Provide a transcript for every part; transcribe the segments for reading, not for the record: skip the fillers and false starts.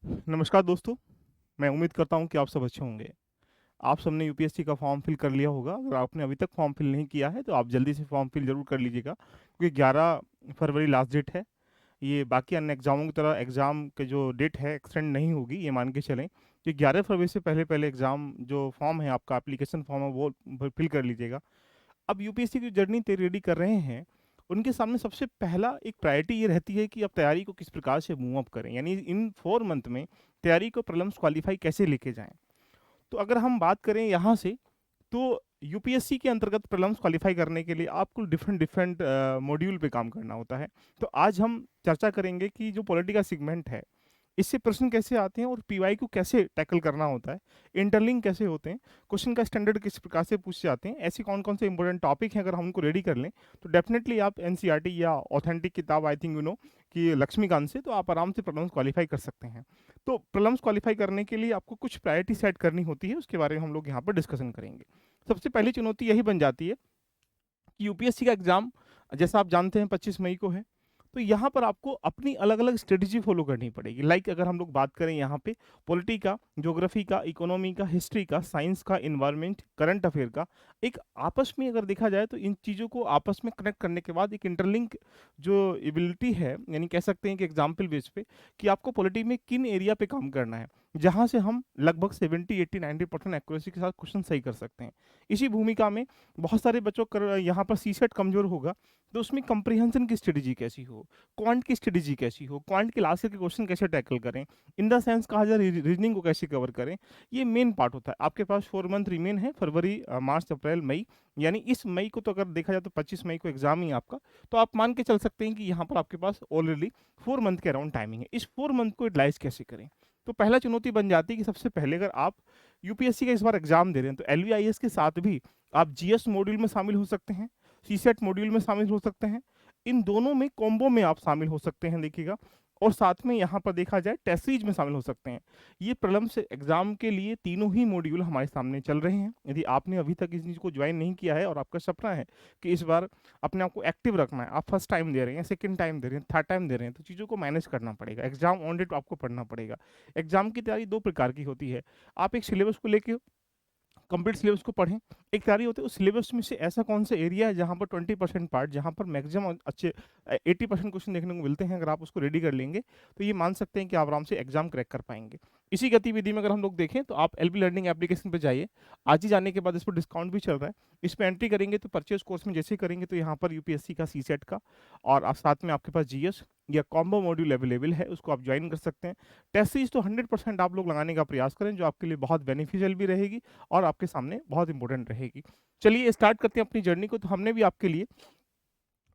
नमस्कार दोस्तों, मैं उम्मीद करता हूँ कि आप सब अच्छे होंगे। आप सबने यूपीएससी का फॉर्म फिल कर लिया होगा। अगर आपने अभी तक फॉर्म फिल नहीं किया है, तो आप जल्दी से फॉर्म फिल ज़रूर कर लीजिएगा, क्योंकि 11 फरवरी लास्ट डेट है। ये बाकी अन्य एग्ज़ामों की तरह एग्ज़ाम के जो डेट है एक्सटेंड नहीं होगी, ये मान के चलें कि 11 फरवरी से पहले-पहले एग्ज़ाम जो फॉर्म है आपका एप्लीकेशन फॉर्म है वो फिल कर लीजिएगा। अब यूपीएससी की जर्नी रेडी कर रहे हैं, उनके सामने सबसे पहला एक प्रायोरिटी ये रहती है कि अब तैयारी को किस प्रकार से मूव अप करें, यानी इन 4 मंथ में तैयारी को प्रीलिम्स क्वालिफाई कैसे लेके जाएं। तो अगर हम बात करें यहाँ से, तो यूपीएससी के अंतर्गत प्रीलिम्स क्वालिफाई करने के लिए आपको डिफरेंट डिफरेंट मॉड्यूल पे काम करना होता है। तो आज हम चर्चा करेंगे कि जो पॉलिटिकल सेगमेंट है, इससे प्रश्न कैसे आते हैं और पीवाई को कैसे टैकल करना होता है, इंटरलिंक कैसे होते हैं, क्वेश्चन का स्टैंडर्ड किस प्रकार से पूछे जाते हैं, ऐसे कौन कौन से इंपॉर्टेंट टॉपिक हैं, अगर हम उनको रेडी कर लें तो डेफिनेटली आप एनसीईआरटी या ऑथेंटिक किताब आई थिंक कि लक्ष्मीकांत से, तो आप आराम से प्रॉब्लम्स क्वालिफाई कर सकते हैं। तो प्रॉब्लम्स क्वालिफाई करने के लिए आपको कुछ प्रायोरिटी सेट करनी होती है, उसके बारे में हम लोग यहाँ पर डिस्कशन करेंगे। सबसे पहली चुनौती यही बन जाती है कि यूपीएससी का एग्जाम, जैसा आप जानते हैं, 25 मई को है। तो यहाँ पर आपको अपनी अलग-अलग स्ट्रेटजी फॉलो करनी पड़ेगी। लाइक अगर हम लोग बात करें यहाँ पे पॉलिटी का, ज्योग्राफी का, इकोनॉमी का, हिस्ट्री का, साइंस का, एनवायरनमेंट, करंट अफेयर का, एक आपस में अगर देखा जाए तो इन चीज़ों को आपस में कनेक्ट करने के बाद एक इंटरलिंक जो एबिलिटी है, यानी कह सकते हैं कि एग्जाम्पल बेस पे कि आपको पॉलिटी में किन एरिया पे काम करना है, जहाँ से हम लगभग 70, 80, 90% एक्यूरेसी के साथ क्वेश्चन सही कर सकते हैं। इसी भूमिका में बहुत सारे बच्चों कर यहाँ पर सीसेट कमज़ोर होगा, तो उसमें कंप्रीहेंशन की स्ट्रेटजी कैसी हो, क्वांट की स्ट्रेटजी कैसी हो, क्वांट के लास्ट के क्वेश्चन कैसे टैकल करें, इन द सेंस कहा जाए रीजनिंग को कैसे कवर करें, ये मेन पार्ट होता है। आपके पास 4 मंथ रिमेन है, फरवरी, मार्च, अप्रैल, मई, यानी इस मई को तो अगर देखा जाए तो 25 मई को एग्जाम ही है आपका। तो आप मान के चल सकते हैं कि यहाँ पर आपके पास ऑलरेडी 4 मंथ के अराउंड टाइमिंग है। इस 4 मंथ को यूटिलाइज कैसे करें, तो पहला चुनौती बन जाती है कि सबसे पहले अगर आप यूपीएससी का इस बार एग्जाम दे रहे हैं, तो एलवीआईएस के साथ भी आप जीएस मॉड्यूल में शामिल हो सकते हैं, सीसेट मॉड्यूल में शामिल हो सकते हैं। इन दोनों में कॉम्बो में आप शामिल हो सकते हैं, देखिएगा। और साथ में यहाँ पर देखा जाए टेस्ट सीरीज में शामिल हो सकते हैं। ये प्रीलिम्स एग्जाम के लिए तीनों ही मॉड्यूल हमारे सामने चल रहे हैं। यदि आपने अभी तक इस चीज़ को ज्वाइन नहीं किया है और आपका सपना है कि इस बार अपने आप को एक्टिव रखना है, आप फर्स्ट टाइम दे रहे हैं, सेकंड टाइम दे रहे हैं, थर्ड टाइम दे रहे हैं, तो चीज़ों को मैनेज करना पड़ेगा। एग्जाम ऑन डेट आपको पढ़ना पड़ेगा। एग्जाम की तैयारी दो प्रकार की होती है। आप एक सिलेबस को लेके कंप्लीट सिलेबस को पढ़ें। एक तैयारी होती है उस सिलेबस में से ऐसा कौन सा एरिया है जहाँ पर 20% पार्ट, जहाँ पर मैक्सिमम अच्छे 80% क्वेश्चन देखने को मिलते हैं, अगर आप उसको रेडी कर लेंगे तो ये मान सकते हैं कि आप आराम से एग्जाम क्रैक कर पाएंगे। इसी गतिविधि में अगर हम लोग देखें तो आप एलबी लर्निंग एप्लीकेशन पे जाइए। आज ही जाने के बाद इस पर डिस्काउंट भी चल रहा है। इस पर एंट्री करेंगे तो परचेज कोर्स में जैसे करेंगे तो यहाँ पर यूपीएससी का सीसेट का और आप साथ में आपके पास जीएस या कॉम्बो मॉड्यूल अवेलेबल है, उसको आप ज्वाइन कर सकते हैं। टेस्ट सीरीज तो 100% आप लोग लगाने का प्रयास करें, जो आपके लिए बहुत बेनिफिशियल भी रहेगी और आपके सामने बहुत इंपॉर्टेंट रहेगी। चलिए स्टार्ट करते हैं अपनी जर्नी को। तो हमने भी आपके लिए,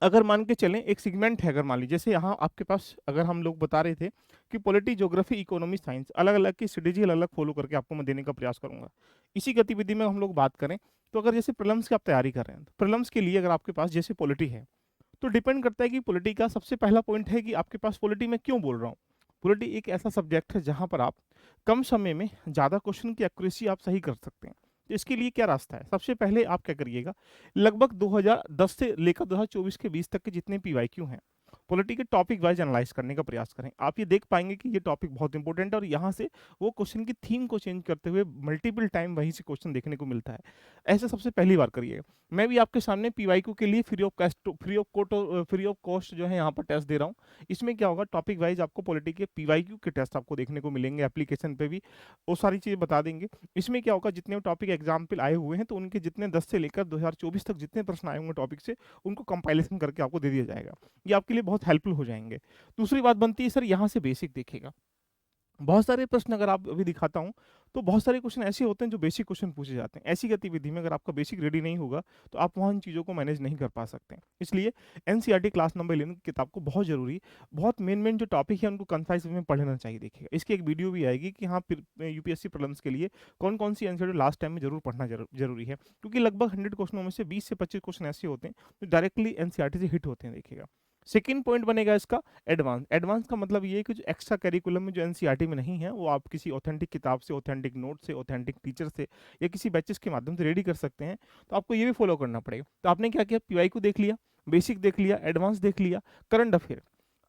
अगर मान के चलें एक सेगमेंट है, अगर मान लीजिए जैसे यहाँ आपके पास, अगर हम लोग बता रहे थे कि पॉलिटी, ज्योग्राफी, इकोनॉमी, साइंस, अलग अलग की स्ट्रेटेजी अलग अलग फॉलो करके आपको मैं देने का प्रयास करूंगा। इसी गतिविधि में हम लोग बात करें तो अगर जैसे प्रीलिम्स की आप तैयारी कर रहे हैं, तो प्रीलिम्स के लिए अगर आपके पास जैसे पॉलिटी है, तो डिपेंड करता है कि पॉलिटी का सबसे पहला पॉइंट है कि आपके पास पॉलिटी में क्यों बोल रहा हूँ। पॉलिटी एक ऐसा सब्जेक्ट है जहाँ पर आप कम समय में ज़्यादा क्वेश्चन की एक्यूरेसी आप सही कर सकते हैं। तो इसके लिए क्या रास्ता है, सबसे पहले आप क्या करिएगा, लगभग 2010 से लेकर 2024 के बीच तक के जितने पीवाईक्यू हैं, पॉलिटी के टॉपिक वाइज एनालाइज करने का प्रयास करें। आप ये देख पाएंगे कि ये टॉपिक बहुत इंपॉर्टेंट है और यहाँ से वो क्वेश्चन की थीम को चेंज करते हुए मल्टीपल टाइम वहीं से क्वेश्चन देखने को मिलता है। ऐसे सबसे पहली बार करिएगा। मैं भी आपके सामने पीवाईक्यू के लिए फ्री ऑफ कॉस्ट जो है यहाँ पर टेस्ट दे रहा हूँ। इसमें क्या होगा, टॉपिक वाइज आपको पॉलिटी के पीवाईक्यू के टेस्ट आपको देखने को मिलेंगे, एप्लीकेशन पे भी वो सारी चीज़ें बता देंगे। इसमें क्या होगा, जितने टॉपिक एग्जाम्पल आए हुए हैं तो उनके जितने 10 से लेकर 2024 तक जितने प्रश्न आए होंगे टॉपिक से, उनको कंपाइलेशन करके आपको दे दिया जाएगा। ये आपके लिए बहुत हेल्पफुल हो जाएंगे। दूसरी बात बनती है, सर यहाँ से बेसिक देखिएगा। बहुत सारे प्रश्न अगर आप अभी दिखाता हूँ, तो बहुत सारे क्वेश्चन ऐसे होते हैं जो बेसिक क्वेश्चन पूछे जाते हैं। ऐसी गतिविधि में अगर आपका बेसिक रेडी नहीं होगा, तो आप वहाँ इन चीज़ों को मैनेज नहीं कर पा सकते हैं। इसलिए एनसीईआरटी क्लास नंबर 11 की किताब को बहुत जरूरी, बहुत मेन जो टॉपिक है उनको कंसाइज में पढ़ना चाहिए। देखिएगा, इसकी एक वीडियो भी आएगी कि हाँ यूपीएससी प्रीलिम्स के लिए कौन कौन सी एनसीईआरटी लास्ट टाइम में जरूर पढ़ना जरूरी है, क्योंकि लगभग 100 क्वेश्चनों में से 20 से 25 क्वेश्चन ऐसे होते हैं जो डायरेक्टली एनसीईआरटी से हिट होते हैं। देखिएगा, सेकेंड पॉइंट बनेगा इसका एडवांस। एडवांस का मतलब ये है कि जो एक्स्ट्रा करिकुलम में जो एनसीईआरटी में नहीं है, वो आप किसी ऑथेंटिक किताब से, ऑथेंटिक नोट से, ऑथेंटिक टीचर से या किसी बैचेस के माध्यम से रेडी कर सकते हैं। तो आपको ये भी फॉलो करना पड़ेगा। तो आपने क्या किया, पीवाई को देख लिया, बेसिक देख लिया, एडवांस देख लिया, करंट अफेयर।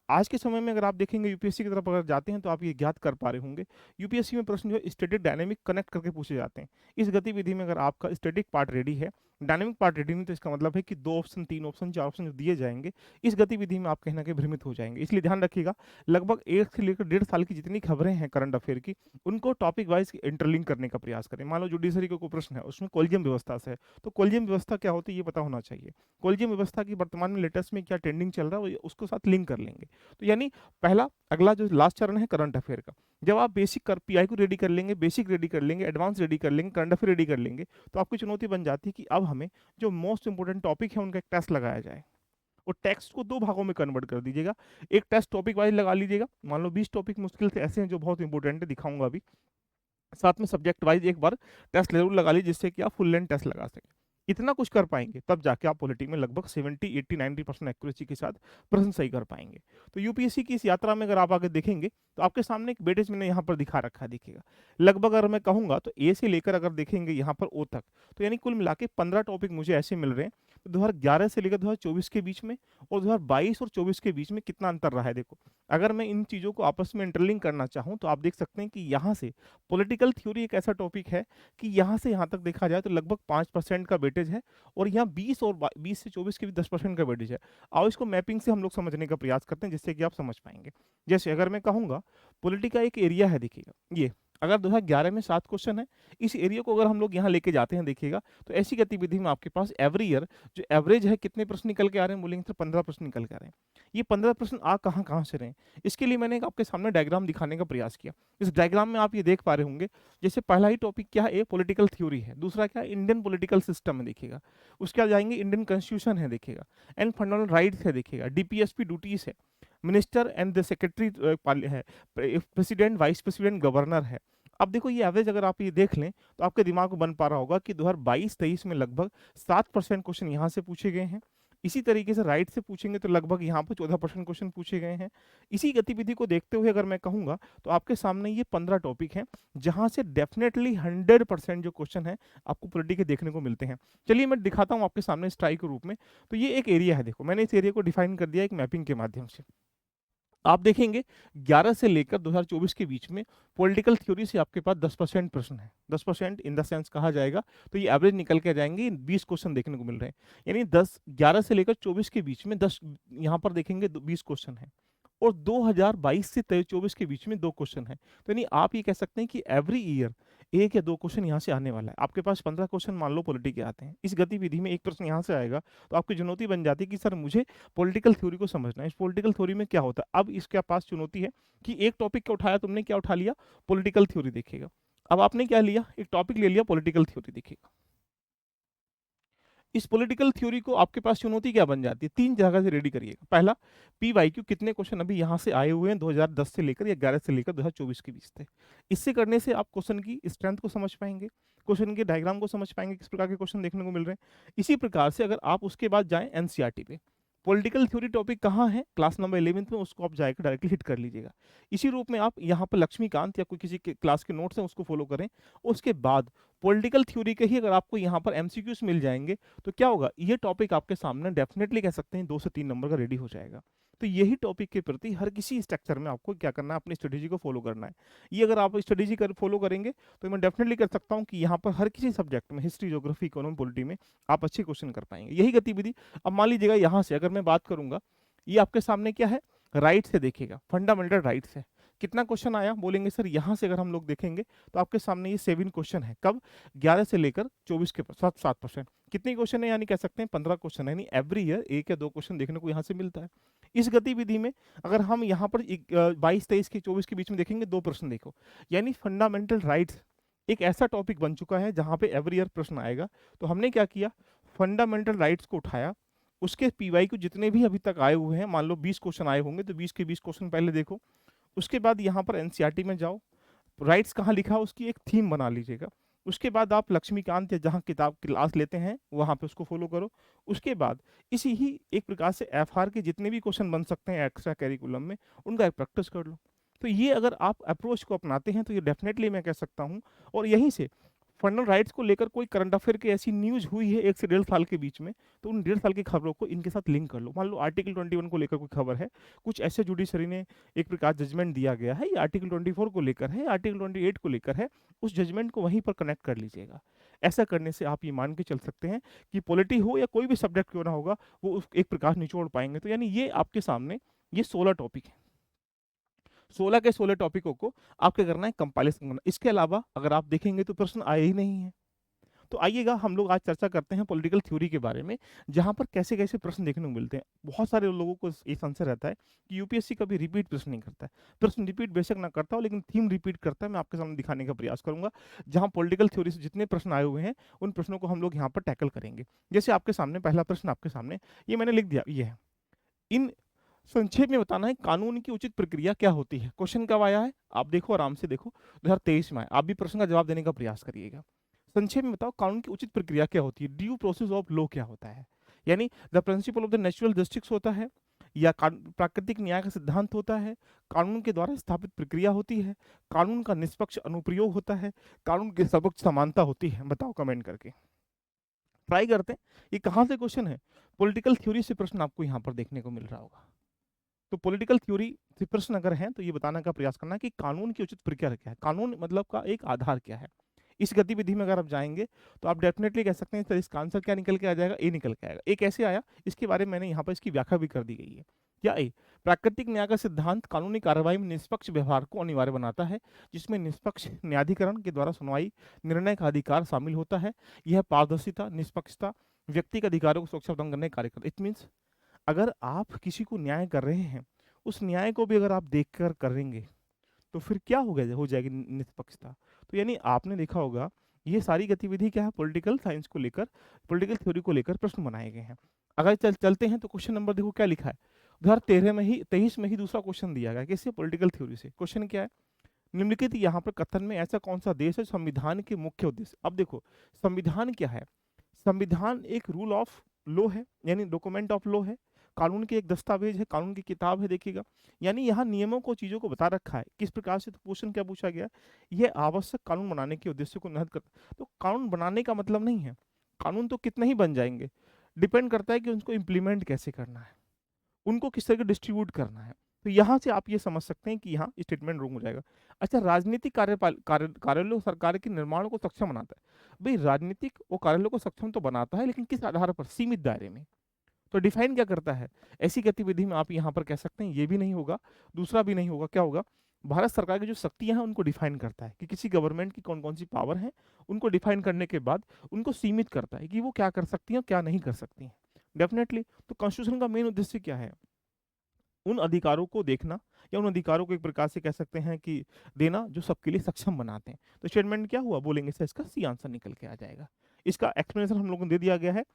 आज के समय में अगर आप देखेंगे यूपीएससी की तरफ अगर जाते हैं तो आप ये ज्ञात कर पा रहे होंगे, यूपीएससी में प्रश्न जो है स्टैटिक डायनेमिक कनेक्ट करके पूछे जाते हैं। इस गतिविधि में अगर आपका स्टैटिक पार्ट रेडी है, डायनेमिक पार्ट रेडी नहीं, तो इसका मतलब है कि 2 ऑप्शन 3 ऑप्शन 4 ऑप्शन जो दिए जाएंगे, इस गतिविधि में आप कहीं ना कहीं भ्रमित हो जाएंगे। इसलिए ध्यान रखिएगा, लगभग 1 से लेकर 1.5 साल की जितनी खबरें हैं करंट अफेयर की, उनको टॉपिक वाइज इंटरलिंक करने का प्रयास करें। मान लो जुडिशरी का कोई प्रश्न है, उसमें कॉलेजियम व्यवस्था से है, तो कॉलेजियम व्यवस्था क्या होती है ये पता होना चाहिए। कॉलेजियम व्यवस्था की वर्तमान में लेटेस्ट में क्या ट्रेंडिंग चल रहा है उसको साथ लिंक कर लेंगे। तो यानी पहला अगला जो लास्ट चरण है करंट अफेयर का, जब आप बेसिक कर पीआई को रेडी कर लेंगे, बेसिक रेडी कर लेंगे, एडवांस रेडी कर लेंगे, करंट अफेयर रेडी कर लेंगे, तो आपकी चुनौती बन जाती है कि अब हमें जो मोस्ट इंपोर्टेंट टॉपिक है उनका एक टेस्ट लगाया जाए। और टेक्स्ट को 2 भागों में कन्वर्ट कर दीजिएगा। एक टेस्ट टॉपिक वाइज लगा लीजिएगा, मान लो 20 टॉपिक मुश्किल से ऐसे हैं जो बहुत इंपॉर्टेंट है, दिखाऊंगा अभी। साथ में सब्जेक्ट वाइज एक बार टेस्ट जरूर लगा लीजिए, जिससे कि आप फुल लेंथ टेस्ट लगा सकें। इतना कुछ कर पाएंगे तब जाके आप पॉलिटी में लगभग 70 80 90% एक्यूरेसी के साथ प्रश्न सही कर पाएंगे। तो यूपीएससी की इस यात्रा में अगर आप आगे देखेंगे तो आपके सामने एक वेटेज मैंने यहाँ पर दिखा रखा है, देखिएगा। लगभग अगर मैं कहूँगा तो ए से लेकर अगर देखेंगे यहाँ पर ओ तक, तो यानी कुल मिला के 15 टॉपिक मुझे ऐसे मिल रहे हैं। तो 2011 से लेकर 2024 के बीच में और 2022 और 24 के बीच में कितना अंतर रहा है, देखो। अगर मैं इन चीज़ों को आपस में इंटरलिंक करना चाहूँ तो आप देख सकते हैं कि यहाँ से पॉलिटिकल थ्योरी एक ऐसा टॉपिक है कि यहाँ से यहाँ तक देखा जाए तो लगभग 5% का वेटेज है, और यहाँ 20 और 20 से 24 के भी 10% का वेटेज है। आओ इसको मैपिंग से हम लोग समझने का प्रयास करते हैं, जिससे कि आप समझ पाएंगे। जैसे अगर मैं कहूँगा पॉलिटी का एक एरिया है, देखिएगा ये, अगर 2011 में 7 क्वेश्चन है, इस एरिया को अगर हम लोग यहाँ लेके जाते हैं, देखिएगा, तो ऐसी गतिविधि में आपके पास एवरी ईयर जो एवरेज है कितने प्रश्न निकल के आ रहे हैं, बोलेंगे तो 15 प्रश्न निकल के आ रहे हैं। ये 15 प्रश्न आ कहाँ कहाँ से रहे हैं, इसके लिए मैंने एक आपके सामने डायग्राम दिखाने का प्रयास किया। इस डायग्राम में आप ये देख पा रहे होंगे, जैसे पहला ही टॉपिक क्या है, पॉलिटिकल थ्योरी है, दूसरा क्या है, इंडियन पॉलिटिकल सिस्टम है, देखिएगा। उसके बाद जाएंगे इंडियन कॉन्स्टिट्यूशन है, देखिएगा, एंड फंडामेंटल राइट्स है, देखिएगा, डीपीएसपी ड्यूटीज है, मिनिस्टर एंड द सेक्रेटरी है, प्रेसिडेंट वाइस प्रेसिडेंट गवर्नर है। अब देखो ये एवरेज अगर आप ये देख लें तो आपके दिमाग में बन पा रहा होगा कि 2022-23 में लगभग 7% क्वेश्चन यहाँ से पूछे गए हैं। इसी तरीके से राइट से पूछेंगे तो लगभग यहाँ पर 14% क्वेश्चन पूछे गए हैं। इसी गतिविधि को देखते हुए अगर मैं कहूँगा तो आपके सामने ये 15 टॉपिक हैं, जहाँ से डेफिनेटली 100% जो क्वेश्चन है आपको पॉलिटी के देखने को मिलते हैं। चलिए मैं दिखाता हूँ आपके सामने स्ट्राइक के रूप में। तो ये एक एरिया है, देखो मैंने इस एरिया को डिफाइन कर दिया एक मैपिंग के माध्यम से। आप देखेंगे 11 से लेकर 2024 के बीच में पॉलिटिकल थ्योरी से आपके पास 10% प्रश्न है। 10% इन द सेंस कहा जाएगा तो ये एवरेज निकल के जाएंगे, 20 क्वेश्चन देखने को मिल रहे हैं। यानी 11 से लेकर 24 के बीच में 10, यहाँ पर देखेंगे 20 क्वेश्चन है, और 2022 से 24 के बीच में 2 क्वेश्चन है। तो यानी आप ये कह सकते हैं कि एवरी ईयर 1 या 2 क्वेश्चन यहाँ से आने वाला है। आपके पास 15 क्वेश्चन मान लो पॉलिटी के आते हैं, इस गतिविधि में एक प्रश्न यहाँ से आएगा, तो आपकी चुनौती बन जाती है कि सर मुझे पॉलिटिकल थ्योरी को समझना है, इस पॉलिटिकल थ्योरी में क्या होता है। अब इसके पास चुनौती है कि एक टॉपिक क्या उठाया तुमने, क्या उठा लिया, पॉलिटिकल थ्योरी, देखिएगा। अब आपने क्या लिया, एक टॉपिक ले लिया पॉलिटिकल थ्योरी, देखिएगा। इस पॉलिटिकल थ्योरी को आपके पास चुनौती क्या बन जाती है, 3 जगह से रेडी करिएगा। पहला, पीवाईक्यू कितने क्वेश्चन अभी यहाँ से आए हुए हैं 2010 से लेकर या 11 से लेकर 2024 के बीच थे। इससे करने से आप क्वेश्चन की स्ट्रेंथ को समझ पाएंगे, क्वेश्चन के डायग्राम को समझ पाएंगे, किस प्रकार के क्वेश्चन देखने को मिल रहे हैं। इसी प्रकार से अगर आप उसके बाद जाएं एनसीईआरटी पे, पॉलिटिकल थ्योरी टॉपिक कहाँ है, क्लास नंबर 11th में, उसको आप जाकर डायरेक्टली हिट कर लीजिएगा। इसी रूप में आप यहाँ पर लक्ष्मीकांत या कोई किसी के क्लास के नोट्स हैं उसको फॉलो करें। उसके बाद पॉलिटिकल थ्योरी के ही अगर आपको यहाँ पर एमसीक्यूज मिल जाएंगे तो क्या होगा, ये टॉपिक आपके सामने डेफिनेटली कह सकते हैं 2 से 3 नंबर का रेडी हो जाएगा। तो यही टॉपिक के प्रति हर किसी स्ट्रक्चर में आपको क्या करना है, अपनी स्ट्रेटेजी को फॉलो करना है। ये अगर आप स्ट्रेटेजी फॉलो करेंगे तो मैं डेफिनेटली कर सकता हूँ कि यहाँ पर हर किसी सब्जेक्ट में, हिस्ट्री, ज्योग्राफी, इकोनॉमी, पॉलिटी में आप अच्छे क्वेश्चन कर पाएंगे, यही गतिविधि। अब मान लीजिएगा यहाँ से अगर मैं बात करूंगा, ये आपके सामने क्या है, राइट्स है, देखिएगा, फंडामेंटल राइट्स है। कितना क्वेश्चन आया, बोलेंगे सर यहाँ से अगर हम लोग देखेंगे तो आपके सामने ये 7 क्वेश्चन है, कब, 11 से लेकर 24 के 7%। कितने क्वेश्चन है, यानी कह सकते हैं 15 क्वेश्चन है, यानी एवरी ईयर 1 या 2 क्वेश्चन देखने को यहाँ से मिलता है। इस गतिविधि में अगर हम यहाँ पर 22-23 के 24 के बीच में देखेंगे 2 प्रश्न, देखो, यानी फंडामेंटल राइट्स एक ऐसा टॉपिक बन चुका है जहाँ पे एवरी ईयर प्रश्न आएगा। तो हमने क्या किया, फंडामेंटल राइट्स को उठाया, उसके पीवाई को जितने भी अभी तक आए हुए हैं, मान लो 20 क्वेश्चन आए होंगे तो 20 के 20 क्वेश्चन पहले देखो। उसके बाद यहाँ पर एनसीईआरटी में जाओ, राइट्स कहाँ लिखा उसकी एक थीम बना लीजिएगा। उसके बाद आप लक्ष्मीकांत या जहाँ किताब क्लास लेते हैं वहाँ पे उसको फॉलो करो। उसके बाद इसी ही एक प्रकार से एफआर के जितने भी क्वेश्चन बन सकते हैं एक्स्ट्रा कैरिकुलम में, उनका एक प्रैक्टिस कर लो। तो ये अगर आप अप्रोच को अपनाते हैं तो ये डेफिनेटली मैं कह सकता हूँ, और यहीं से फंडल राइट्स को लेकर कोई करंट अफेयर की ऐसी न्यूज़ हुई है 1 से 1.5 साल के बीच में, तो उन 1.5 साल की खबरों को इनके साथ लिंक कर लो। मान लो आर्टिकल 21 को लेकर कोई खबर है, कुछ ऐसे जुडिशरी ने एक प्रकार जजमेंट दिया गया है, या आर्टिकल 24 को लेकर है, आर्टिकल 28 को लेकर है, उस जजमेंट को वहीं पर कनेक्ट कर लीजिएगा। ऐसा करने से आप ये मान के चल सकते हैं कि पॉलिटी हो या कोई भी सब्जेक्ट क्यों ना होगा, वो एक प्रकार निचोड़ पाएंगे। तो यानी ये आपके सामने ये 16 टॉपिक है। 16 के 16 टॉपिकों को आपके करना है कंपाइलेशन करना। इसके अलावा अगर आप देखेंगे तो प्रश्न आए ही नहीं है। तो आइएगा हम लोग आज चर्चा करते हैं पॉलिटिकल थ्योरी के बारे में, जहां पर कैसे कैसे प्रश्न देखने को मिलते हैं। बहुत सारे लोगों को ये संशय रहता है कि यूपीएससी कभी रिपीट प्रश्न नहीं करता है। प्रश्न रिपीट बेशक ना करता हो, लेकिन थीम रिपीट करता है। मैं आपके सामने दिखाने का प्रयास करूंगा, जहां पॉलिटिकल थ्योरी से जितने प्रश्न आए हुए हैं उन प्रश्नों को हम लोग यहाँ पर टैकल करेंगे। जैसे आपके सामने पहला प्रश्न आपके सामने ये मैंने लिख दिया, ये है, इन संक्षेप में बताना है कानून की उचित प्रक्रिया क्या होती है। क्वेश्चन कब आया है, आप देखो, आराम से देखो, 2023 में आया। आप भी प्रश्न का जवाब देने का प्रयास करिएगा। संक्षेप में बताओ कानून की उचित प्रक्रिया क्या होती है, ड्यू प्रोसेस ऑफ लॉ क्या होता है। यानी the principle of the natural justice होता है, या प्राकृतिक न्याय का सिद्धांत होता है, कानून के द्वारा स्थापित प्रक्रिया होती है, कानून का निष्पक्ष अनुप्रयोग होता है, कानून की सर्वोच्च समानता होती है। बताओ कमेंट करके, ट्राई करते हैं। ये कहाँ से क्वेश्चन है, पॉलिटिकल थ्योरी से प्रश्न आपको यहाँ पर देखने को मिल रहा होगा। तो पॉलिटिकल थ्योरी से प्रश्न अगर हैं तो ये बताने का प्रयास करना कि कानून की उचित प्रक्रिया क्या है, कानून मतलब का एक आधार क्या है। इस गतिविधि में अगर आप जाएंगे तो आप डेफिनेटली कह सकते हैं सर इसका आंसर क्या निकल के आ जाएगा, ए निकल के आएगा। ए कैसे आया, इसके बारे में मैंने यहाँ पर इसकी व्याख्या भी कर दी गई है। या ए, प्राकृतिक न्याय का सिद्धांत कानूनी कार्रवाई में निष्पक्ष व्यवहार को अनिवार्य बनाता है, जिसमें निष्पक्ष न्यायाधिकरण के द्वारा सुनवाई, निर्णय का अधिकार शामिल होता है। यह पारदर्शिता, निष्पक्षता, व्यक्ति के अधिकारों को सुरक्षा प्रदान करने का कार्य करता है। इट मीन्स अगर आप किसी को न्याय कर रहे हैं, उस न्याय को भी अगर आप देखकर करेंगे तो फिर क्या हो जाएगी निष्पक्षता। तो यानी आपने देखा होगा ये सारी गतिविधि क्या है, पॉलिटिकल साइंस को लेकर, पॉलिटिकल थ्योरी को लेकर प्रश्न बनाए गए हैं। अगर चलते हैं तो क्वेश्चन नंबर देखो क्या लिखा है, 2023 में ही दूसरा क्वेश्चन दिया गया किससे, पॉलिटिकल थ्योरी से। क्वेश्चन क्या है, निम्नलिखित यहाँ पर कथन में ऐसा कौन सा देश है संविधान के मुख्य उद्देश्य। अब देखो संविधान क्या है, संविधान एक रूल ऑफ लॉ है, यानी डॉक्यूमेंट ऑफ लॉ है, कानून की एक दस्तावेज है, कानून की किताब है। देखिएगा यानी यहाँ नियमों को, चीजों को बता रखा है किस प्रकार से। तो क्वेश्चन क्या पूछा गया, यह आवश्यक कानून बनाने के उद्देश्य को निहित करता। तो कानून बनाने का मतलब नहीं है, कानून तो कितने ही बन जाएंगे, डिपेंड करता है कि उनको इम्प्लीमेंट कैसे करना है, उनको किस तरह के डिस्ट्रीब्यूट करना है। तो यहाँ से आप ये समझ सकते हैं कि यहाँ स्टेटमेंट रोंग हो जाएगा। अच्छा, राजनीतिक कार्यालयों सरकार के निर्माण को सक्षम बनाता है। भाई राजनीतिक वो कार्यालयों को सक्षम तो बनाता है, लेकिन किस आधार पर, सीमित दायरे में। तो डिफाइन क्या करता है, ऐसी गतिविधि में आप यहाँ पर कह सकते हैं ये भी नहीं होगा, दूसरा भी नहीं होगा। क्या होगा, भारत सरकार की जो शक्तियां हैं उनको डिफाइन करता है कि किसी गवर्नमेंट की कौन कौन सी पावर है, उनको डिफाइन करने के बाद उनको सीमित करता है कि वो क्या कर सकती हैं क्या नहीं कर सकती हैं। डेफिनेटली। तो कॉन्स्टिट्यूशन का मेन उद्देश्य क्या है, उन अधिकारों को देखना, या उन अधिकारों को एक प्रकार से कह सकते हैं कि देना जो सबके लिए सक्षम बनाते हैं। तो स्टेटमेंट क्या हुआ, बोलेंगे से इसका सी आंसर निकल के आ जाएगा। इसका एक्सप्लेनेशन हम लोगों को दे दिया गया है।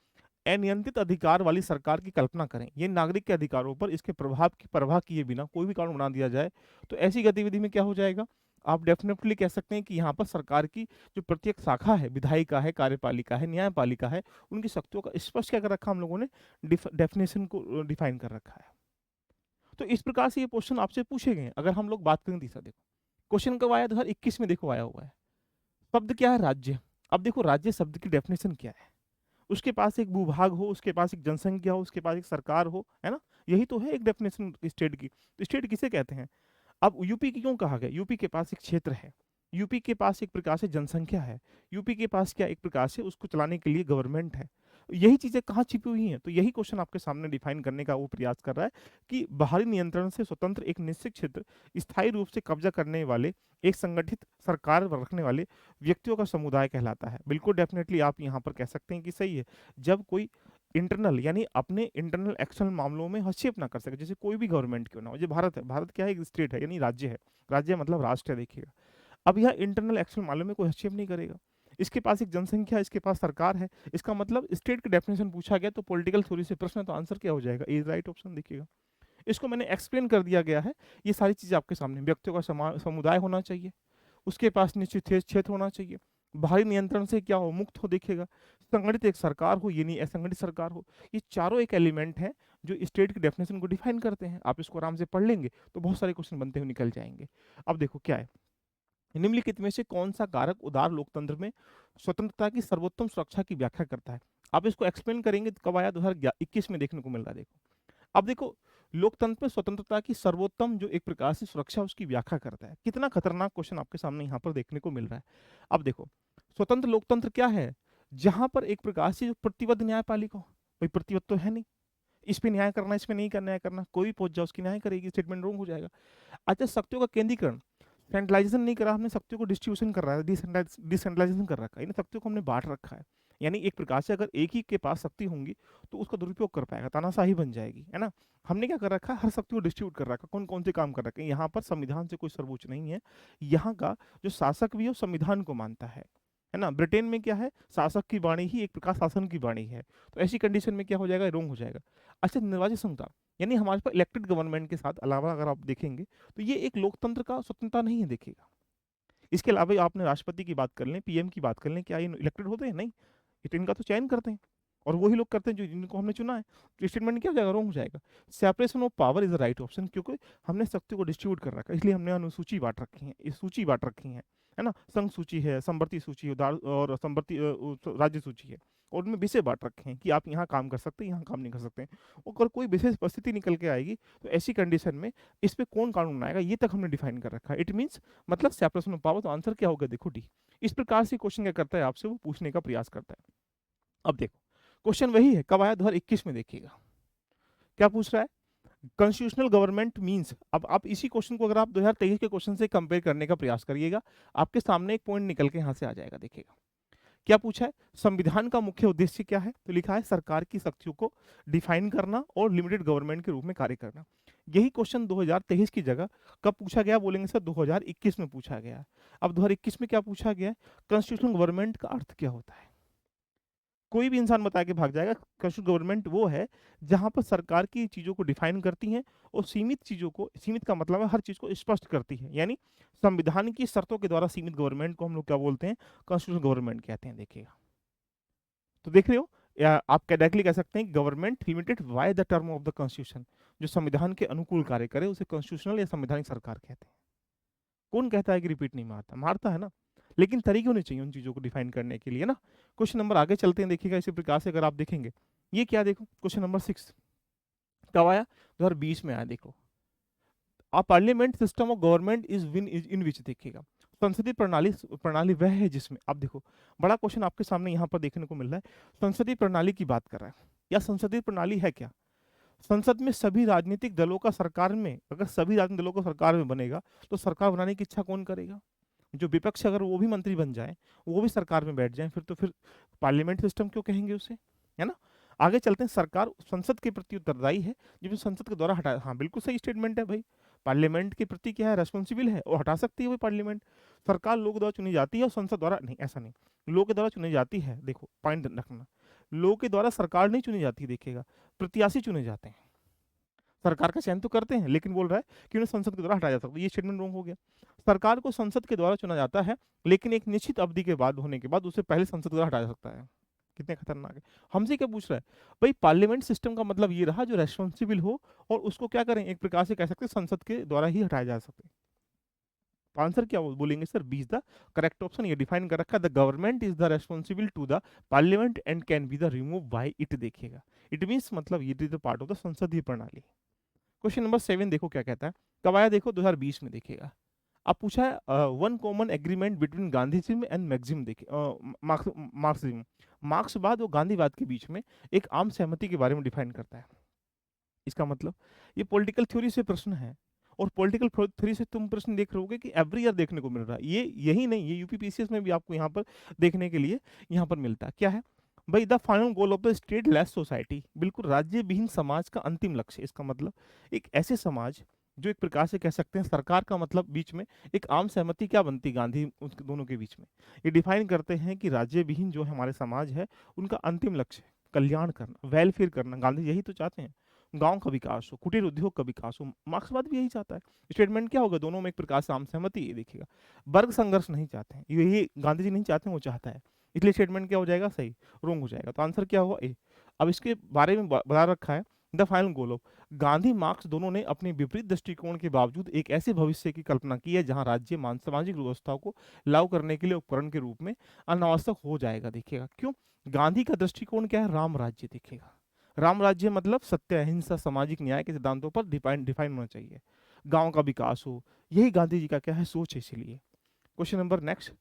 अनियंत्रित अधिकार वाली सरकार की कल्पना करें, ये नागरिक के अधिकारों पर इसके प्रभाव की परवाह किए बिना कोई भी कानून बना दिया जाए, तो ऐसी गतिविधि में क्या हो जाएगा, आप डेफिनेटली कह सकते हैं कि यहाँ पर सरकार की जो प्रत्येक शाखा है, विधायिका है, कार्यपालिका है, न्यायपालिका है, उनकी शक्तियों का स्पष्ट क्या कर रखा हम लोगों ने, डेफिनेशन को डिफाइन कर रखा है। तो इस प्रकार से ये क्वेश्चन आपसे पूछे गए। अगर हम लोग बात करें तीसरा, देखो क्वेश्चन कब आया, 2021 में देखो आया हुआ है। शब्द क्या है, राज्य। अब देखो राज्य शब्द की डेफिनेशन क्या है, उसके पास एक भूभाग हो, उसके पास एक जनसंख्या हो, उसके पास एक सरकार हो, है ना, यही तो है एक डेफिनेशन स्टेट की। तो स्टेट किसे कहते हैं। अब यूपी की क्यों कहा गया, यूपी के पास एक क्षेत्र है, यूपी के पास एक प्रकार से जनसंख्या है, यूपी के पास क्या एक प्रकार से उसको चलाने के लिए गवर्नमेंट है। यही चीजें कहाँ छिपी हुई हैं, तो यही क्वेश्चन आपके सामने डिफाइन करने का वो प्रयास कर रहा है कि बाहरी नियंत्रण से स्वतंत्र एक निश्चित क्षेत्र स्थायी रूप से कब्जा करने वाले एक संगठित सरकार रखने वाले व्यक्तियों का समुदाय कहलाता है। बिल्कुल डेफिनेटली आप यहाँ पर कह सकते हैं कि सही है। जब कोई इंटरनल यानी अपने इंटरनल एक्सटर्नल मामलों में हस्तक्षेप ना कर सके, जैसे कोई भी गवर्नमेंट क्यों ना हो, जो भारत है, भारत क्या है, एक स्टेट है यानी राज्य है, राज्य मतलब राष्ट्र है। देखिएगा अब यह इंटरनल एक्सटर्नल मामलों में कोई हस्तक्षेप नहीं करेगा, इसके पास एक जनसंख्या है, इसके पास सरकार है, इसका मतलब स्टेट की डेफिनेशन पूछा गया तो पॉलिटिकल थ्योरी से प्रश्न है, तो आंसर क्या हो जाएगा, ए राइट ऑप्शन। देखिएगा इसको मैंने एक्सप्लेन कर दिया गया है। ये सारी चीजें आपके सामने, व्यक्तियों का समुदाय होना चाहिए, उसके पास निश्चित क्षेत्र होना चाहिए, बाहरी नियंत्रण से क्या हो, मुक्त हो। देखिएगा संगठित एक सरकार हो, ये नहीं असंगठित सरकार हो। ये चारों एक एलिमेंट हैं जो स्टेट की डेफिनेशन को डिफाइन करते हैं। आप इसको आराम से पढ़ लेंगे तो बहुत सारे क्वेश्चन बनते हुए निकल जाएंगे। अब देखो क्या है, निम्नलिखित में से कौन सा कारक उदार लोकतंत्र में स्वतंत्रता की सर्वोत्तम सुरक्षा की व्याख्या करता है। आप इसको एक्सप्लेन करेंगे तो कब आया, 2021 में देखने को मिल रहा है। देखो, अब देखो, लोकतंत्र में स्वतंत्रता की सर्वोत्तम जो एक प्रकार से सुरक्षा उसकी व्याख्या करता है। कितना खतरनाक क्वेश्चन आपके सामने यहाँ पर देखने को मिल रहा है। अब देखो, स्वतंत्र लोकतंत्र क्या है? जहां पर एक प्रकार से जो प्रतिबद्ध न्यायपालिका हो, कोई प्रतिबद्ध तो है नहीं, इस पे न्याय करना, इस पे नहीं करना, न्याय करना, कोई भी पहुंच जाए उसकी न्याय करेगी, स्टेटमेंट रॉन्ग हो जाएगा। अच्छा, शक्तियों का केंद्रीकरण, सेंट्रलाइजेशन नहीं करा हमने, शक्तियों को डिस्ट्रीब्यूशन कर रहा है, डिसेंट्रलाइजेशन कर रखा है, इन शक्तियों को हमने बांट रखा है। यानी एक प्रकार से अगर एक ही के पास शक्ति होंगी तो उसका दुरुपयोग कर पाएगा, तानाशाही बन जाएगी, है ना। हमने क्या कर रखा है, हर शक्ति को डिस्ट्रीब्यूट कर रखा है, कौन कौन से काम कर रखे हैं। यहाँ पर संविधान से कोई सर्वोच्च नहीं है, यहाँ का जो शासक भी है संविधान को मानता है ना। ब्रिटेन में क्या है, शासक की वाणी ही एक प्रकार शासन की वाणी है। तो ऐसी कंडीशन में क्या हो जाएगा, रोंग हो जाएगा। अच्छा, निर्वाचित क्षमता, यानी हमारे पास इलेक्टेड गवर्नमेंट के साथ अलावा अगर आप देखेंगे तो ये एक लोकतंत्र का स्वतंत्रता नहीं है, देखिएगा। इसके अलावा आपने राष्ट्रपति की बात कर लें, पीएम की बात कर लें, क्या ये इलेक्टेड होते हैं? नहीं, ये इनका तो चयन करते हैं, और वही लोग करते हैं जो जिनको हमने चुना है। तो स्टेटमेंट क्या हो जाएगा, रोंग हो जाएगा। Separation of power is the right option, क्योंकि हमने शक्ति को डिस्ट्रीब्यूट कर रखा है, इसलिए हमने अनुसूची बांट रखी है, इस सूची बांट रखी है ना। संघ सूची है, संवर्ती सूची है, और संवर्ती राज्य सूची है, और उनमें विषय बांट रखे हैं कि आप यहाँ काम कर सकते हैं, यहाँ काम नहीं कर सकते हैं। अगर कोई विशेष परिस्थिति निकल के आएगी तो ऐसी कंडीशन में इस पे कौन कानून बनाएगा, ये तक हमने डिफाइन कर रखा है। इट मीन्स मतलब सेपरेशन ऑफ पावर। तो आंसर क्या होगा, देखो डी। इस प्रकार से क्वेश्चन क्या करता है, आपसे वो पूछने का प्रयास करता है। अब देखो, क्वेश्चन वही है, कब आया, 2021 में। देखिएगा क्या पूछ रहा है, कॉन्स्टिट्यूशनल गवर्नमेंट मींस। अब आप इसी क्वेश्चन को अगर आप 2023 के क्वेश्चन से कंपेयर करने का प्रयास करिएगा, आपके सामने एक पॉइंट निकल के यहां से आ जाएगा। देखिएगा क्या पूछा है, संविधान का मुख्य उद्देश्य क्या है, तो लिखा है सरकार की शक्तियों को डिफाइन करना और लिमिटेड गवर्नमेंट के रूप में कार्य करना। यही क्वेश्चन 2023 की जगह कब पूछा गया, बोलेंगे सर 2021 में पूछा गया। अब 2021 में क्या पूछा गया है, कॉन्स्टिट्यूशनल गवर्नमेंट का अर्थ क्या होता है। कोई भी इंसान बता के भाग जाएगा, कॉन्स्टिट्यूशनल गवर्नमेंट वो है जहां पर सरकार की चीजों को डिफाइन करती हैं और सीमित चीजों को, सीमित का मतलब है हर चीज को स्पष्ट करती है, यानी संविधान की शर्तों के द्वारा सीमित गवर्नमेंट को हम लोग क्या बोलते हैं, कॉन्स्टिट्यूशनल गवर्नमेंट कहते हैं। देखिएगा, तो देख रहे हो, या आप डायरेक्टली कह सकते हैं government limited by the term of the constitution, जो संविधान के अनुकूल कार्य करे उसे कॉन्स्टिट्यूशनल या संवैधानिक सरकार कहते हैं। कौन कहता है कि रिपीट नहीं मारता, मारता है ना, लेकिन तरीके होने चाहिए उन चीजों को डिफाइन करने के लिए ना। क्वेश्चन नंबर आगे चलते हैं, देखिएगा इसी प्रकार से अगर आप देखेंगे, ये क्या, देखो क्वेश्चन नंबर 6 कब आया, 2020 में आया। देखो, uh parliament system of government is in which, देखिएगा संसदीय प्रणाली, प्रणाली वह है जिसमें, अब देखो बड़ा क्वेश्चन आपके सामने यहाँ पर देखने को मिल रहा है। संसदीय प्रणाली की बात कर रहा है, या संसदीय प्रणाली है क्या, संसद में सभी राजनीतिक दलों का सरकार में, अगर सभी राजनीतिक दलों का सरकार में बनेगा तो सरकार बनाने की इच्छा कौन करेगा, जो विपक्ष अगर वो भी मंत्री बन जाए, वो भी सरकार में बैठ जाए, फिर तो फिर पार्लियामेंट सिस्टम क्यों कहेंगे उसे, है ना। आगे चलते हैं, सरकार संसद के प्रति उत्तरदायी है जब संसद के द्वारा हटा, हाँ बिल्कुल सही स्टेटमेंट है भाई। पार्लियामेंट के प्रति क्या है, रेस्पॉन्सिबल है, और हटा सकती है वही पार्लियामेंट। सरकार लोग द्वारा चुनी जाती है और संसद द्वारा नहीं, ऐसा नहीं, लोग के द्वारा चुनी जाती है। देखो पॉइंट रखना, लोग के द्वारा सरकार नहीं चुनी जाती, देखिएगा प्रत्याशी चुने जाते हैं, सरकार का चयन तो करते हैं, लेकिन बोल रहा है कि उन्हें संसद के द्वारा हटाया जा सकता है, ये स्टेटमेंट रॉन्ग हो गया। सरकार को संसद के द्वारा चुना जाता है, लेकिन एक निश्चित अवधि के बाद होने के बाद उसे पहले संसद के द्वारा हटाया जा सकता है। कितने खतरनाक है। हमसे क्या पूछ रहा है भाई, पार्लियामेंट सिस्टम का मतलब ये रहा जो रेस्पॉन्सिबल हो, और उसको क्या करें, एक प्रकार से कह सकते हैं संसद के द्वारा ही हटाया जा सकते हैं। तो आंसर क्या बोलेंगे sir, B is the correct option. ये डिफाइन कर रखा है, the government is the responsible to the parliament and can be the remove by it. देखिएगा इट मीन्स मतलब ये is the part of the संसदीय प्रणाली। क्वेश्चन नंबर 7 देखो क्या कहता है, कब आया, देखो 2020 में। देखिएगा अब पूछा है one common agreement between Gandhism and maxim, देखिए मार्क्सिज्म, मार्क्सवाद और गांधीवाद के बीच में एक आम सहमति के बारे में डिफाइन करता है। इसका मतलब ये पॉलिटिकल थ्योरी से प्रश्न है, और पॉलिटिकल थ्योरी से तुम प्रश्न देख रहे होगे कि एवरी ईयर देखने को मिल रहा है। ये यही नहीं, ये यूपीपीसीएस में भी आपको यहाँ पर देखने के लिए यहाँ पर मिलता है। क्या है भाई, the final goal of the state less society, बिल्कुल राज्य विहीन समाज का अंतिम लक्ष्य। इसका मतलब एक ऐसे समाज जो एक प्रकार से कह सकते हैं सरकार का मतलब बीच में एक आम सहमति क्या बनती गांधी उन दोनों के बीच में, ये डिफाइन करते हैं कि राज्य विहीन जो हमारे समाज है उनका अंतिम लक्ष्य कल्याण करना, वेलफेयर करना। गांधी यही तो चाहते हैं, गांव का विकास हो, कुटीर उद्योग का विकास हो, मार्क्सवाद भी यही चाहता है। स्टेटमेंट क्या होगा, दोनों में एक प्रकार से आम सहमति, ये देखिएगा वर्ग संघर्ष नहीं चाहते हैं, यही गांधी जी नहीं चाहते हैं, वो चाहता है, इसलिए स्टेटमेंट क्या हो जाएगा, सही, रोंग हो जाएगा। तो आंसर क्या होगा, ए। अब इसके बारे में बता रखा है, the final goal of Gandhi marks दोनों ने अपने विपरीत दृष्टिकोण के बावजूद एक ऐसे भविष्य की कल्पना की है जहां राज्य मान सामाजिक व्यवस्था को लागू करने के लिए उपकरण के रूप में अनावश्यक हो जाएगा। देखिएगा क्यों, गांधी का दृष्टिकोण क्या है, राम राज्य। देखिएगा राम राज्य मतलब सत्य अहिंसा सामाजिक न्याय के सिद्धांतों पर डिफाइन डिफाइन होना चाहिए, गांव का विकास हो, यही गांधी जी का क्या है सोच है। इसीलिए क्वेश्चन नंबर नेक्स्ट,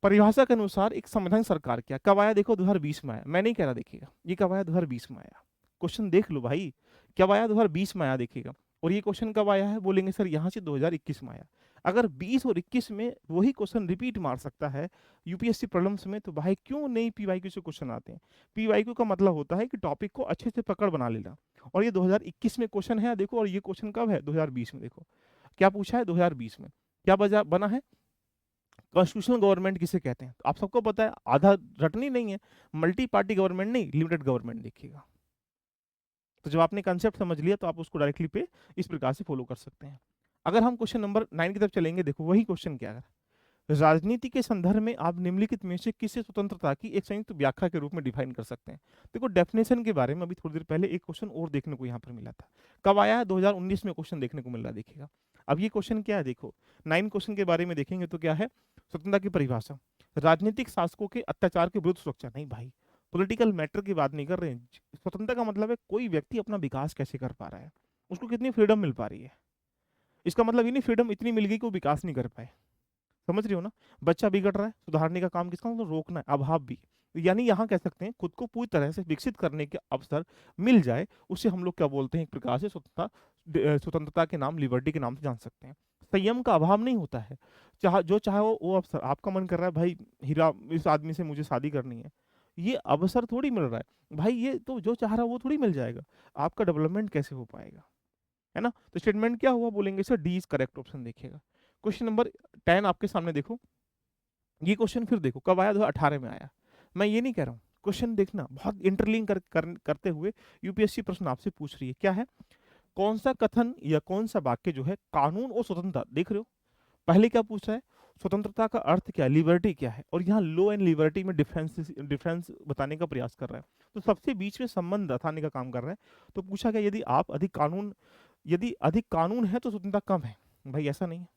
परिभाषा के अनुसार एक संवैधानिक सरकार क्या कब आया, देखो 2020 में आया, मैं नहीं कह रहा, देखिएगा ये कब आया 2020 में आया। क्वेश्चन देख लो भाई, कब आया 2020 में आया, देखिएगा। और ये क्वेश्चन कब आया है, बोलेंगे सर यहाँ से 2021 में आया। अगर 20 और 21 में वही क्वेश्चन रिपीट मार सकता है यूपीएससी प्रॉब्लम्स में, तो भाई क्यों नहीं पीवाईक्यू से क्वेश्चन आते हैं। पीवाईक्यू का मतलब होता है कि टॉपिक को अच्छे से पकड़ बना लेना, और ये 2021 में क्वेश्चन है देखो, और ये क्वेश्चन कब है 2020 में। देखो क्या पूछा है 2020 में, क्या बजा बना है, कॉन्स्टिट्यूशनल गवर्नमेंट किसे कहते हैं, तो आप सबको पता है, आधा रटनी नहीं है, मल्टी पार्टी गवर्नमेंट नहीं, लिमिटेड गवर्नमेंट। देखिएगा तो जब आपने कंसेप्ट समझ लिया तो आप उसको डायरेक्टली पे इस प्रकार से फॉलो कर सकते हैं। अगर हम क्वेश्चन नंबर 9 की तरफ चलेंगे, देखो वही क्वेश्चन क्या है, राजनीति के संदर्भ में आप निम्नलिखित में से किसे स्वतंत्रता की एक संयुक्त व्याख्या के रूप में डिफाइन कर सकते हैं। देखो डेफिनेशन के बारे में अभी थोड़ी देर पहले एक क्वेश्चन और देखने को यहाँ पर मिला था, कब आया है 2019 में क्वेश्चन देखने को मिल रहा है। देखिएगा अब ये क्वेश्चन क्या है, देखो 9 क्वेश्चन के बारे में देखेंगे तो क्या है, स्वतंत्रता की परिभाषा, राजनीतिक शासकों के अत्याचार के विरुद्ध सुरक्षा। नहीं भाई, पॉलिटिकल मैटर की बात नहीं कर रहे हैं। स्वतंत्रता का मतलब है कोई व्यक्ति अपना विकास कैसे कर पा रहा है, उसको कितनी फ्रीडम मिल पा रही है। इसका मतलब ये नहीं फ्रीडम इतनी मिल गई कि वो विकास नहीं कर पाए, समझ रही हो ना। बच्चा बिगड़ रहा है, सुधारने का काम किसका, मतलब रोकना है, अभाव भी। यानी यहाँ कह सकते हैं खुद को पूरी तरह से विकसित करने के अवसर मिल जाए, उसे हम लोग क्या बोलते हैं, एक प्रकार से स्वतंत्रता, स्वतंत्रता के नाम, लिबर्टी के नाम से जान सकते हैं। संयम का अभाव नहीं होता है, चाहे वो अवसर आपका मन कर रहा है भाई, हीरा इस आदमी से मुझे शादी करनी है, ये अवसर थोड़ी मिल रहा है भाई, ये तो जो चाह रहा है वो थोड़ी मिल जाएगा, आपका डेवलपमेंट कैसे हो पाएगा, है ना। तो स्टेटमेंट क्या हुआ, बोलेंगे sir D is correct option. देखिएगा क्वेश्चन नंबर 10 आपके सामने देखो, ये क्वेश्चन फिर देखो कब आया, 2018 में आया। मैं ये नहीं कह रहा हूँ, क्वेश्चन देखना बहुत इंटरलिंक करते हुए यूपीएससी प्रश्न आपसे पूछ रही है। क्या है, कौन सा कथन या कौन सा वाक्य जो है कानून और स्वतंत्रता, देख रहे हो पहले क्या पूछ रहा है, स्वतंत्रता का अर्थ क्या है, लिबर्टी क्या है, और यहाँ लॉ एंड लिबर्टी में डिफरेंस बताने का प्रयास कर रहा है, तो सबसे बीच में संबंध बताने का काम कर रहा है। तो पूछा गया यदि अधिक कानून है तो स्वतंत्रता कम है, भाई ऐसा नहीं है,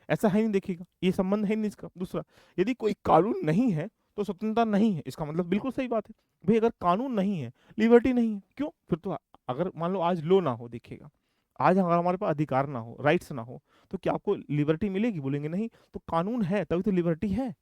ऐसा है नहीं। देखिएगा ये संबंध है नहीं इसका। दूसरा, यदि कोई कानून नहीं है तो स्वतंत्रता नहीं है, इसका मतलब बिल्कुल सही बात है भाई, अगर कानून नहीं है लिबर्टी नहीं है, क्यों फिर तो, अगर मान लो आज लो ना हो, देखिएगा आज अगर हमारे पास अधिकार ना हो, राइट्स ना हो, तो क्या आपको लिबर्टी मिलेगी, बोलेंगे नहीं। तो कानून है तभी तो लिबर्टी है,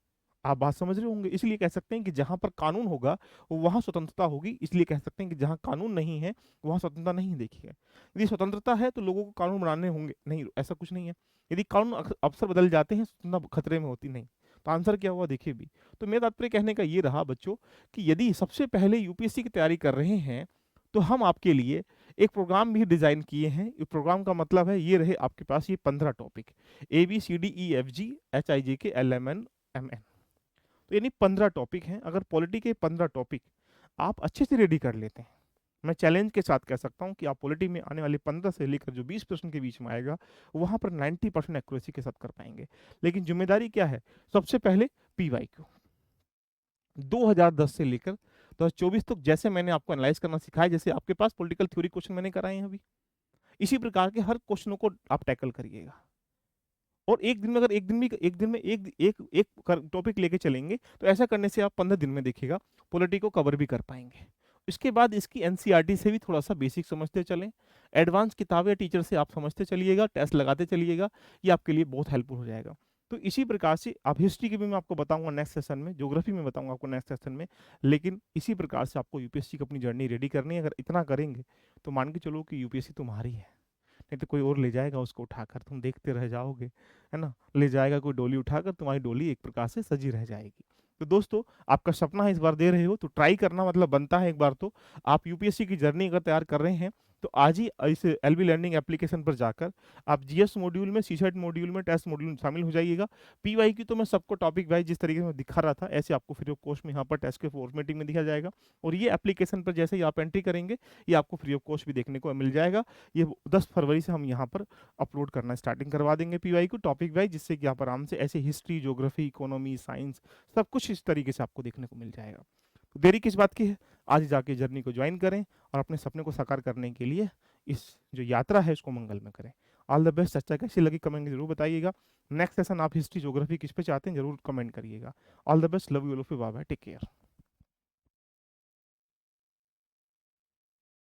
आप बात समझ रहे होंगे। इसलिए कह सकते हैं कि जहां पर कानून होगा वहां स्वतंत्रता होगी, इसलिए कह सकते हैं कि जहां कानून नहीं है वहां स्वतंत्रता नहीं। देखिए यदि स्वतंत्रता है तो लोगों को कानून बनाने होंगे, नहीं ऐसा कुछ नहीं है। यदि कानून अवसर बदल जाते हैं, स्वतंत्रता खतरे में होती नहीं। तो आंसर क्या हुआ देखिए भी। तो मेरा तात्पर्य कहने का ये रहा बच्चों, कि यदि सबसे पहले यूपीएससी की तैयारी कर रहे हैं तो हम आपके लिए एक प्रोग्राम भी डिजाइन किए हैं। इस प्रोग्राम का मतलब है ये रहे आपके पास ये 15 टॉपिक, ABCDEFGHIJKLMNMN, तो यानी 15 टॉपिक हैं। अगर पॉलिटी के 15 टॉपिक आप अच्छे से रेडी कर लेते हैं, मैं चैलेंज के साथ कह सकता हूं कि आप पॉलिटी में आने वाले 15 से लेकर जो 20 प्रश्न के बीच में आएगा वहां पर 90% एक्यूरेसी के साथ कर पाएंगे। लेकिन जिम्मेदारी क्या है, सबसे पहले पीवाईक्यू 2010 से लेकर 2024 तक, जैसे मैंने आपको एनालाइज करना सिखाया, जैसे आपके पास पॉलिटिकल थ्योरी क्वेश्चन मैंने कराए हैं अभी, इसी प्रकार के हर क्वेश्चनों को आप टैकल करिएगा। और एक दिन में अगर एक दिन में एक टॉपिक लेके चलेंगे तो ऐसा करने से आप 15 दिन में देखिएगा पॉलिटी को कवर भी कर पाएंगे। इसके बाद इसकी एनसीईआरटी से भी थोड़ा सा बेसिक समझते चलें, एडवांस किताबें टीचर से आप समझते चलिएगा, टेस्ट लगाते चलिएगा, ये आपके लिए बहुत हेल्पफुल हो जाएगा। तो इसी प्रकार से आप हिस्ट्री की भी मैं आपको बताऊंगा नेक्स्ट सेशन में, ज्योग्राफी में बताऊंगा आपको नेक्स्ट सेशन में, लेकिन इसी प्रकार से आपको यूपीएससी की अपनी जर्नी रेडी करनी है। अगर इतना करेंगे तो मान के चलो कि यूपीएससी तुम्हारी है, नहीं तो कोई और ले जाएगा उसको उठाकर, तुम देखते रह जाओगे, है ना। ले जाएगा कोई डोली उठाकर, तुम्हारी डोली एक प्रकार से सजी रह जाएगी। तो दोस्तों आपका सपना है, इस बार दे रहे हो तो ट्राई करना, मतलब बनता है एक बार तो। आप यूपीएससी की जर्नी अगर तैयार कर रहे हैं तो आज ही इस एलबी लर्निंग एप्लीकेशन पर जाकर आप जीएस मॉड्यूल में, सीसेट मॉड्यूल में, टेस्ट मॉड्यूल में शामिल हो जाइएगा। पीवाईक्यू तो मैं सबको टॉपिक वाइज जिस तरीके से मैं दिखा रहा था ऐसे आपको फ्री ऑफ कॉस्ट में यहाँ पर टेस्ट के फॉर्मेटिंग में दिखा जाएगा। और ये एप्लीकेशन पर जैसे ही आप एंट्री करेंगे ये आपको फ्री ऑफ कॉस्ट भी देखने को मिल जाएगा। ये 10 फरवरी से हम यहाँ पर अपलोड करना स्टार्टिंग करवा देंगे पीवाईक्यू टॉपिक वाइज, जिससे कि आप आराम से ऐसे हिस्ट्री, ज्योग्राफी, इकोनॉमी, साइंस सब कुछ इस तरीके से आपको देखने को मिल जाएगा। तो देरी किस बात की है, आज ही जाके जर्नी को ज्वाइन करें और अपने सपने को साकार करने के लिए इस जो यात्रा है इसको मंगल में करें। All the best. चर्चा कैसी लगी कमेंट में जरूर बताइएगा। नेक्स्ट सेशन आप हिस्ट्री ज्योग्राफी किस पे चाहते हैं जरूर कमेंट करिएगा। All the best, love you, bye bye, take care.